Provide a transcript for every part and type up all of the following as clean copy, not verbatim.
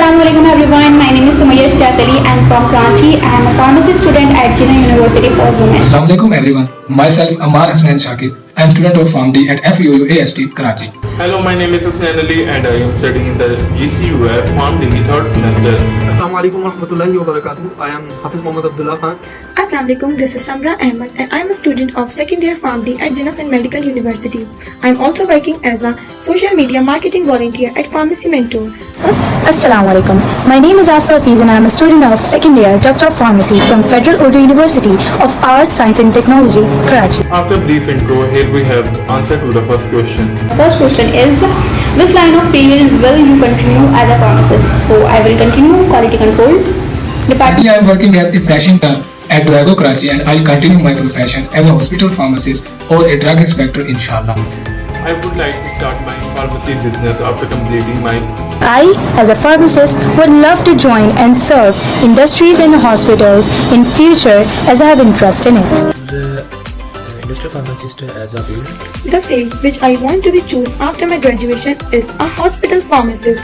Assalamualaikum everyone. My name is Sumayya Shatali. I am from Karachi. I am a pharmacy student at Jinnah University for Women. Assalamualaikum everyone. Myself Amar Hasnain Shakib. I am student of PharmD at FUU AST Karachi. Hello, my name is Hussain Ali and I am studying in the GCU at PharmD 3rd semester. Assalamualaikum warahmatullahi wabarakatuh. I am Hafiz Mohammad Abdullah Khan. Assalamualaikum, this is Samra Ahmed and I am a student of second year PharmD at Jinnah Medical University. I am also working as a social media marketing volunteer at Pharmacy Mentor. Assalamualaikum. My name is Asfa Hafiz and I am a student of second year Doctor of Pharmacy from Federal Urdu University of Arts, Science and Technology, Karachi. After brief intro, here we have answer to the first question. The first question is, which line of field will you continue as a pharmacist? So I will continue quality control department. Currently, I am working as a fresh intern at Drago Karachi and I will continue my profession as a hospital pharmacist or a drug inspector inshallah. I would like to start my pharmacy business after completing my I, as a pharmacist, would love to join and serve industries and hospitals in future as I have interest in it. Industrial pharmacist as a field. The field which I want to be choose after my graduation is a hospital pharmacist.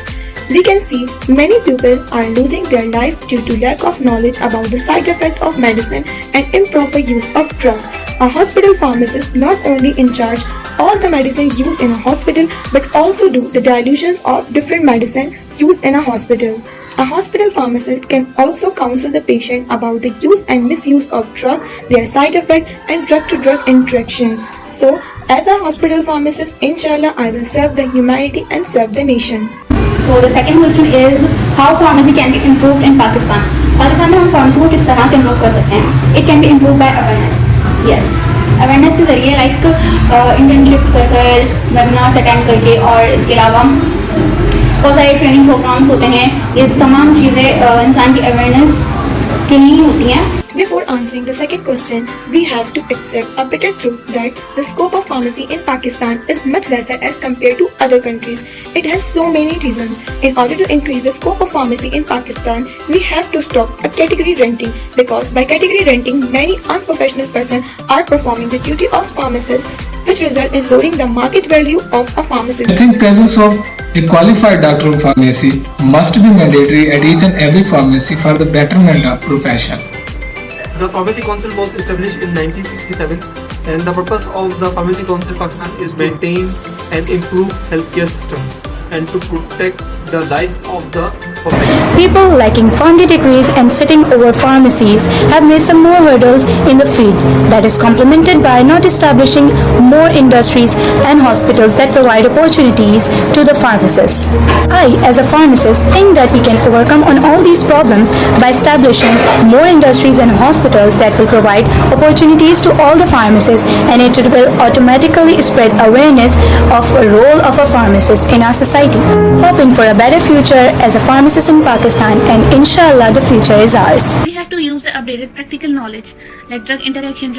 We can see many people are losing their life due to lack of knowledge about the side effect of medicine and improper use of drug. A hospital pharmacist not only in charge all the medicine used in a hospital but also do the dilutions of different medicine used in a hospital. A hospital pharmacist can also counsel the patient about the use and misuse of drug, their side effect and drug-to-drug interaction. So, as a hospital pharmacist, inshallah, I will serve the humanity and serve the nation. So the second question is, how pharmacy can be improved in Pakistan? Pakistan में हम pharmacy को किस तरह से improve कर सकते हैं? It can be improved by awareness. Yes. Awareness के जरिए लाइक इंटर्नशिप कर वेबिनार्स अटेंड करके और इसके अलावा बहुत सारे ट्रेनिंग प्रोग्राम्स होते हैं. ये तमाम चीज़ें इंसान की अवेयरनेस के लिए होती हैं. Before answering the second question, we have to accept a bitter truth that the scope of pharmacy in Pakistan is much lesser as compared to other countries. It has so many reasons. In order to increase the scope of pharmacy in Pakistan, we have to stop a category renting because by category renting, many unprofessional persons are performing the duty of pharmacists, which result in lowering the market value of a pharmacist. I think presence of a qualified doctor of pharmacy must be mandatory at each and every pharmacy for the betterment of profession. The Pharmacy Council was established in 1967 and the purpose of the Pharmacy Council Pakistan is maintain and improve healthcare system and to protect the life of the public. People lacking funded degrees and sitting over pharmacies have made some more hurdles in the field. That is complemented by not establishing more industries and hospitals that provide opportunities to the pharmacist. I, as a pharmacist, think that we can overcome on all these problems by establishing more industries and hospitals that will provide opportunities to all the pharmacists, and it will automatically spread awareness of a role of a pharmacist in our society. Hoping for a better future as a pharmacist in Pakistan, and inshallah the future is ours. We have to use the updated practical knowledge like drug interaction.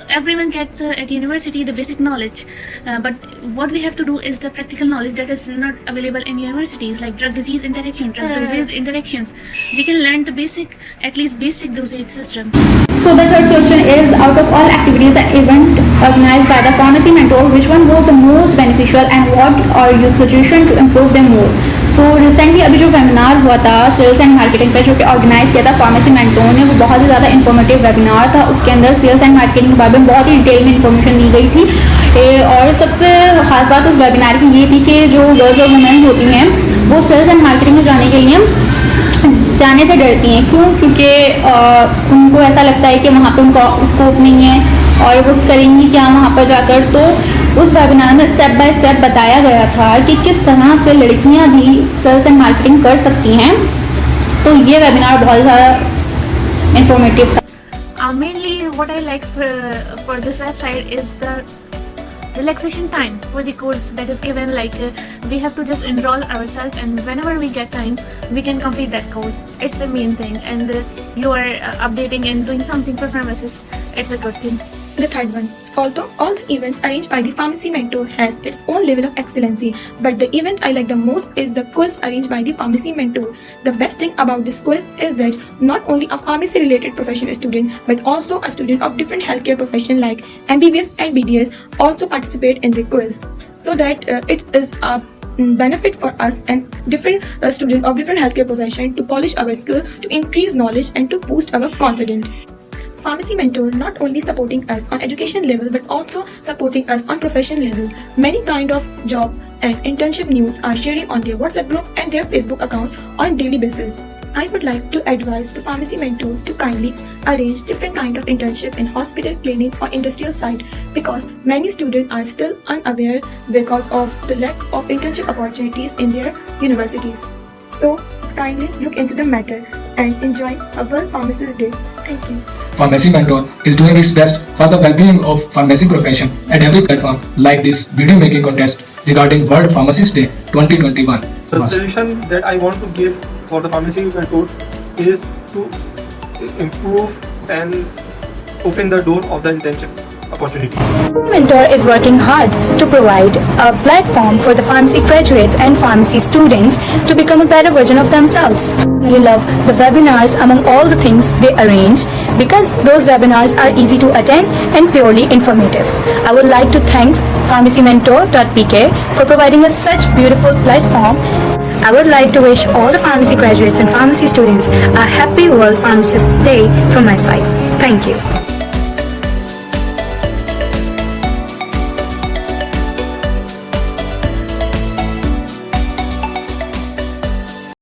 Everyone gets at university the basic knowledge, but what we have to do is the practical knowledge that is not available in universities, like drug disease interaction, drug dosage interactions. We can learn the basic, at least basic dosage system. So the third question is, out of all activities that event organized by the pharmacy mentor, which one was the most beneficial and what are your suggestion to improve them more? So recently अभी जो webinar हुआ था sales and marketing पे जो कि organise किया था pharmacy mentor ने, वो बहुत ही ज़्यादा इन्फॉर्मेटिव वेबिनार था. उसके अंदर सेल्स एंड मार्केटिंग के बारे में बहुत ही डिटेल में इन्फॉर्मेशन दी गई थी. और सबसे खास बात उस वेबिनार की ये थी कि जो गर्ल्स और वुमेन्स होती हैं वो सेल्स एंड मार्केटिंग में जाने के लिए जाने से डरती हैं. क्यों? क्योंकि उनको ऐसा लगता है कि वहाँ पर उनका स्कोप नहीं है और वो करेंगी क्या वहाँ पर जाकर. तो उस वेबिनार में स्टेप बाय स्टेप बताया गया था कि किस तरह से लड़कियाँ भी सेल्स एंड मार्केटिंग कर सकती हैं. तो ये वेबिनार बहुत ज़्यादा इंफॉर्मेटिव था. Mainly what I like for this website is the relaxation time for the course that is given. Like we have to just enroll ourselves and whenever we get time we can complete that course. It's the main thing, and you are updating and doing something for pharmacists. It's a good thing. The third one, although all the events arranged by the Pharmacy Mentor has its own level of excellency, but the event I like the most is the quiz arranged by the Pharmacy Mentor. The best thing about this quiz is that not only a pharmacy related profession student but also a student of different healthcare profession like MBBS and BDS also participate in the quiz, so that it is a benefit for us and different students of different healthcare profession to polish our skills, to increase knowledge and to boost our confidence. Pharmacy Mentor not only supporting us on education level but also supporting us on profession level. Many kind of job and internship news are sharing on their WhatsApp group and their Facebook account on daily basis. I would like to advise the Pharmacy Mentor to kindly arrange different kind of internship in hospital, clinic or industrial site because many students are still unaware because of the lack of internship opportunities in their universities. So kindly look into the matter and enjoy a World Pharmacist Day. Thank you. Pharmacy Mentor is doing its best for the well-being of pharmacy profession at every platform like this video making contest regarding World Pharmacist Day 2021. The solution that I want to give for the Pharmacy Mentor is to improve and open the door of the internship opportunity. Mentor is working hard to provide a platform for the pharmacy graduates and pharmacy students to become a better version of themselves. I love the webinars among all the things they arrange because those webinars are easy to attend and purely informative. I would like to thank pharmacymentor.pk for providing us such beautiful platform. I would like to wish all the pharmacy graduates and pharmacy students a happy World Pharmacist Day from my side. Thank you.